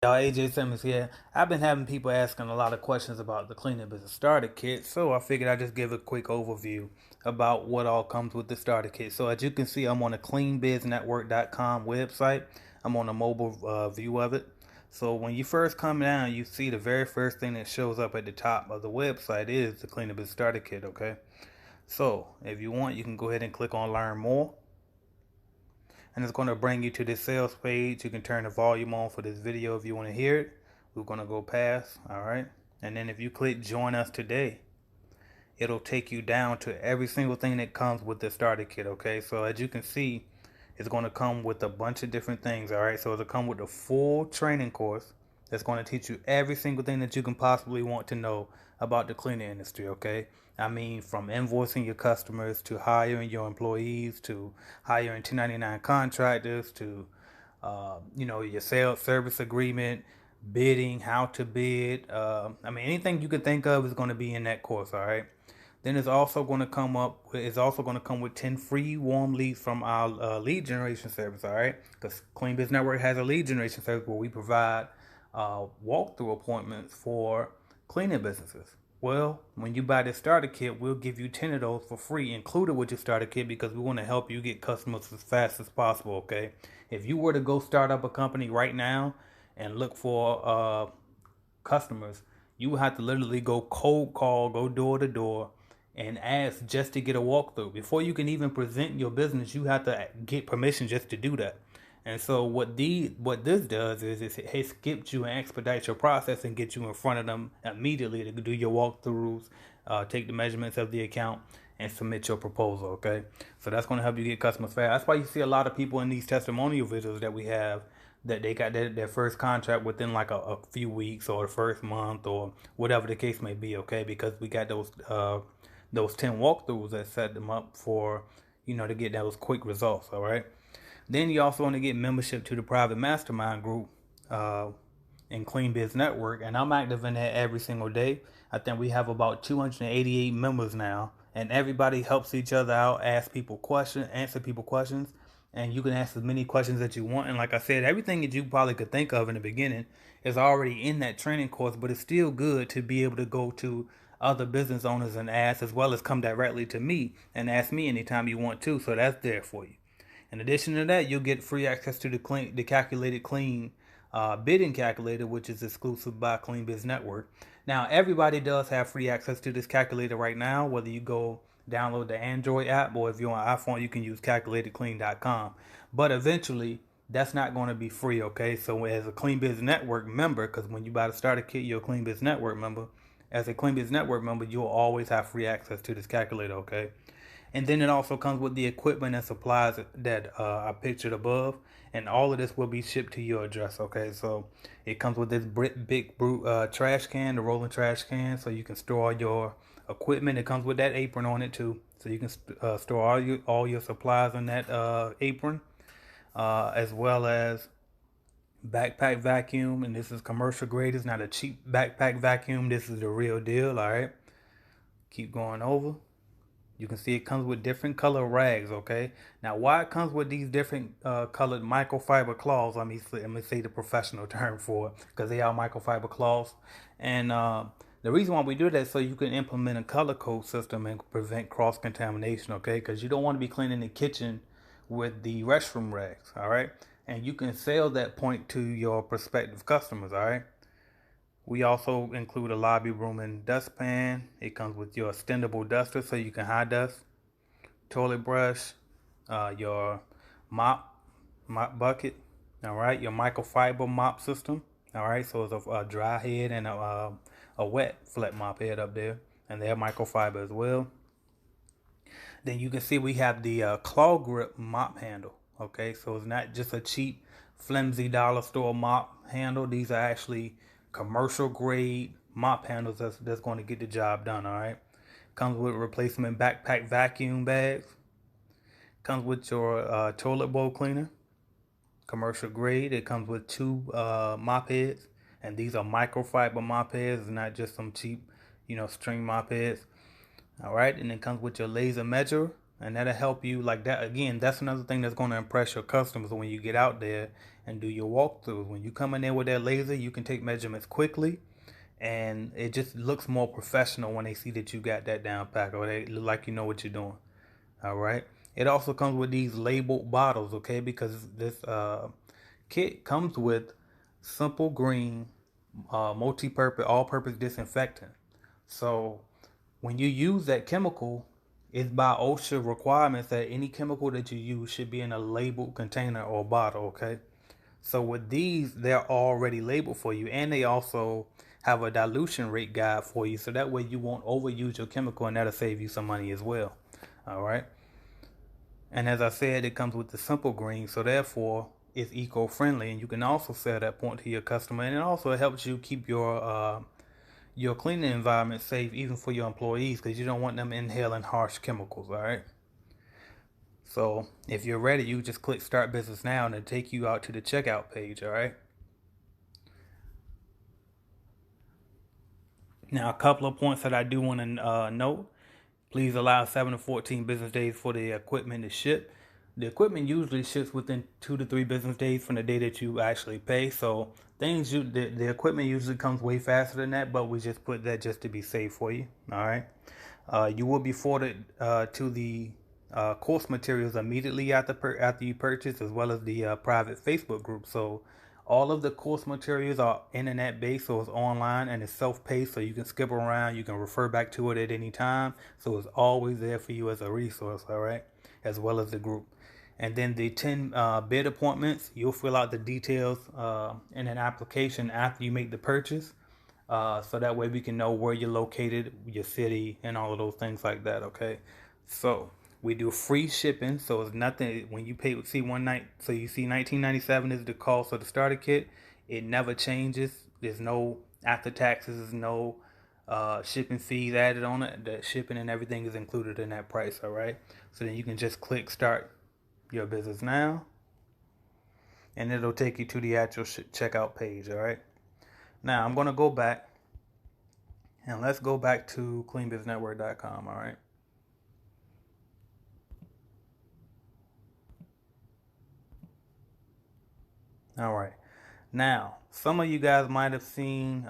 Y'all, AJ Simmons here. I've been having people asking a lot of questions about the Cleaning Business Starter Kit, so I figured I'd just give a quick overview about what all comes with the starter kit. So as you can see, I'm on the cleanbiznetwork.com website. I'm on a mobile view of it. So when you first come down, you see the very first thing that shows up at the top of the website is the Cleaning Business Starter Kit, okay? So if you want, you can go ahead and click on Learn More, and it's going to bring you to this sales page. You can turn the volume on for this video if you want to hear it. We're going to go past, all right? And then if you click join us today, it'll take you down to every single thing that comes with the starter kit, okay? So as you can see, it's going to come with a bunch of different things, all right? So it'll come with a full training course that's going to teach you every single thing that you can possibly want to know about the cleaning industry, okay? I mean, from invoicing your customers to hiring your employees to hiring 1099 contractors to, your sales service agreement, bidding, how to bid. I mean, anything you can think of is going to be in that course, all right? Then it's also going to come up. It's also going to come with 10 free warm leads from our lead generation service. All right, because Clean Biz Network has a lead generation service where we provide walkthrough appointments for cleaning businesses. Well, when you buy this starter kit, we'll give you 10 of those for free included with your starter kit because we want to help you get customers as fast as possible. Okay, if you were to go start up a company right now and look for customers, you would have to literally go cold call, go door to door, and ask just to get a walkthrough. Before you can even present your business, you have to get permission just to do that. And so what this does is it skips you and expedites your process and gets you in front of them immediately to do your walkthroughs, take the measurements of the account, and submit your proposal, okay? So that's going to help you get customers fast. That's why you see a lot of people in these testimonial videos that we have that they got their first contract within like a few weeks or the first month or whatever the case may be, okay? Because we got those 10 walkthroughs that set them up for, to get those quick results, all right? Then you also want to get membership to the private mastermind group in Clean Biz Network, and I'm active in that every single day. I think we have about 288 members now, and everybody helps each other out, ask people questions, answer people questions, and you can ask as many questions that you want. And like I said, everything that you probably could think of in the beginning is already in that training course, but it's still good to be able to go to other business owners and ask, as well as come directly to me and ask me anytime you want to. So that's there for you. In addition to that, you'll get free access to the calculated clean bidding calculator, which is exclusive by Clean Biz Network. Now, everybody does have free access to this calculator right now, whether you go download the Android app or if you're on iPhone, you can use calculatedclean.com. But eventually, that's not going to be free, okay? So as a Clean Biz Network member, because when you buy the starter kit, you're a Clean Biz Network member. As a Clean Biz Network member, you'll always have free access to this calculator, okay? And then it also comes with the equipment and supplies that I pictured above. And all of this will be shipped to your address, okay? So it comes with this big trash can, the rolling trash can, so you can store all your equipment. It comes with that apron on it too. So you can store all your supplies on that apron, as well as backpack vacuum. And this is commercial grade. It's not a cheap backpack vacuum. This is the real deal, all right? Keep going over. You can see it comes with different color rags, okay? Now, why it comes with these different colored microfiber cloths, let me say the professional term for it, because they are microfiber cloths. And the reason why we do that is so you can implement a color code system and prevent cross-contamination, okay? Because you don't want to be cleaning the kitchen with the restroom rags, all right? And you can sell that point to your prospective customers, all right? We also include a lobby room and dustpan. It comes with your extendable duster so you can high dust, toilet brush, your mop bucket, all right, your microfiber mop system, all right, so it's a dry head and a wet flat mop head up there, and they're microfiber as well. Then you can see we have the claw grip mop handle, okay, so it's not just a cheap flimsy dollar store mop handle. These are actually commercial grade mop handles that's going to get the job done, all right? Comes with replacement backpack vacuum bags. Comes with your toilet bowl cleaner, commercial grade. It comes with two mop heads, and these are microfiber mop heads. It's not just some cheap, string mop heads. All right, and it comes with your laser measure And that'll help you like that. Again, that's another thing that's going to impress your customers when you get out there and do your walkthroughs. When you come in there with that laser, you can take measurements quickly, and it just looks more professional when they see that you got that down pat, or they look like you know what you're doing. All right. It also comes with these labeled bottles, okay? Because this kit comes with simple green, multi-purpose, all-purpose disinfectant. So when you use that chemical, it's by OSHA requirements that any chemical that you use should be in a labeled container or bottle, okay? So with these, they're already labeled for you, and they also have a dilution rate guide for you, so that way you won't overuse your chemical, and that'll save you some money as well. All right. And as I said, it comes with the simple green, so therefore it's eco-friendly, and you can also sell that point to your customer, and it also helps you keep your cleaning environment safe, even for your employees, because you don't want them inhaling harsh chemicals. All right. So if you're ready, you just click Start Business Now, and it'll take you out to the checkout page. All right. Now, a couple of points that I do want to note. Please allow 7 to 14 business days for the equipment to ship. The equipment usually ships within 2 to 3 business days from the day that you actually pay. So the equipment usually comes way faster than that, but we just put that just to be safe for you. All right. You will be forwarded to the course materials immediately after you purchase, as well as the private Facebook group. So all of the course materials are internet based, so it's online and it's self-paced, so you can skip around, you can refer back to it at any time, so it's always there for you as a resource. All right, as well as the group. And then the 10 bid appointments, you'll fill out the details in an application after you make the purchase, so that way we can know where you're located, your city, and all of those things like that. Okay, so we do free shipping, so it's nothing when you pay. See one night, so you see 1997 is the cost of the starter kit. It never changes. There's no after taxes. There's no shipping fees added on it. The shipping and everything is included in that price. All right. So then you can just click Start Your Business Now, and it'll take you to the actual checkout page. All right. Now I'm gonna go back, and let's go back to cleanbiznetwork.com. All right. All right. Now, some of you guys might have seen,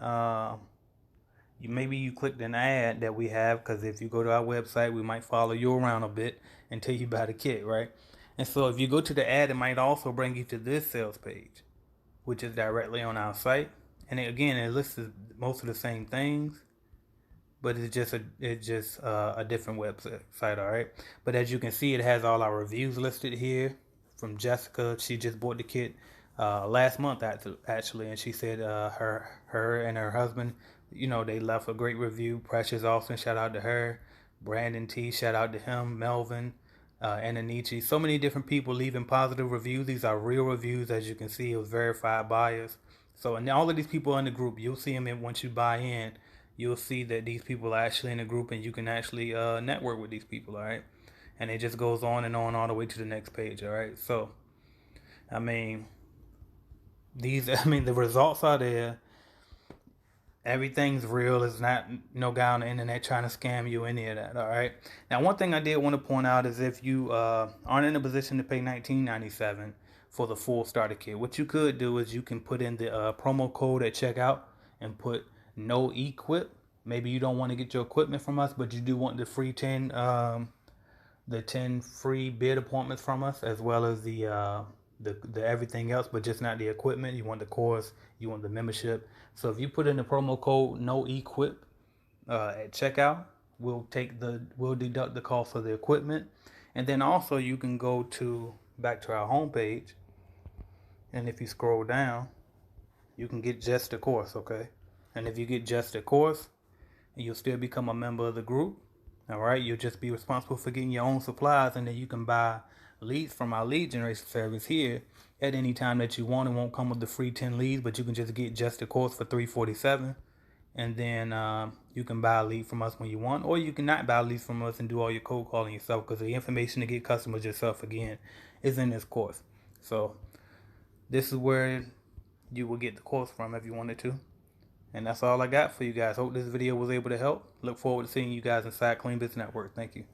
maybe you clicked an ad that we have, because if you go to our website, we might follow you around a bit until you buy the kit, right? And so if you go to the ad, it might also bring you to this sales page, which is directly on our site. And again, it lists most of the same things, but it's just a different website, all right? But as you can see, it has all our reviews listed here from Jessica. She just bought the kit last month actually, and she said her and her husband, they left a great review. Precious Austin, shout out to her. Brandon T, shout out to him. Melvin, Ananichi, so many different people leaving positive reviews. These are real reviews, as you can see. It was verified buyers. So, and all of these people in the group, you'll see them once you buy in. You'll see that these people are actually in the group, and you can actually network with these people. All right, and it just goes on and on all the way to the next page. All right, so I mean, the results are there. Everything's real. It's not no guy on the internet trying to scam you, any of that. All right. Now, one thing I did want to point out is if you aren't in a position to pay $19.97 for the full starter kit, what you could do is you can put in the promo code at checkout and put no equip. Maybe you don't want to get your equipment from us, but you do want the free 10 free bid appointments from us, as well as the everything else, but just not the equipment. You want the course, you want the membership. So if you put in the promo code no equip at checkout, we'll deduct the cost of the equipment. And then also you can go back to our homepage, and if you scroll down, you can get just the course. Okay, and if you get just the course, you'll still become a member of the group. All right, you'll just be responsible for getting your own supplies, and then you can buy leads from our lead generation service here at any time that you want. It won't come with the free 10 leads, but you can just get just the course for $347, and then you can buy a lead from us when you want, or you can not buy leads from us and do all your cold calling yourself, because the information to get customers yourself again is in this course. So this is where you will get the course from if you wanted to. And that's all I got for you guys. Hope this video was able to help. Look forward to seeing you guys inside Clean Business Network. Thank you.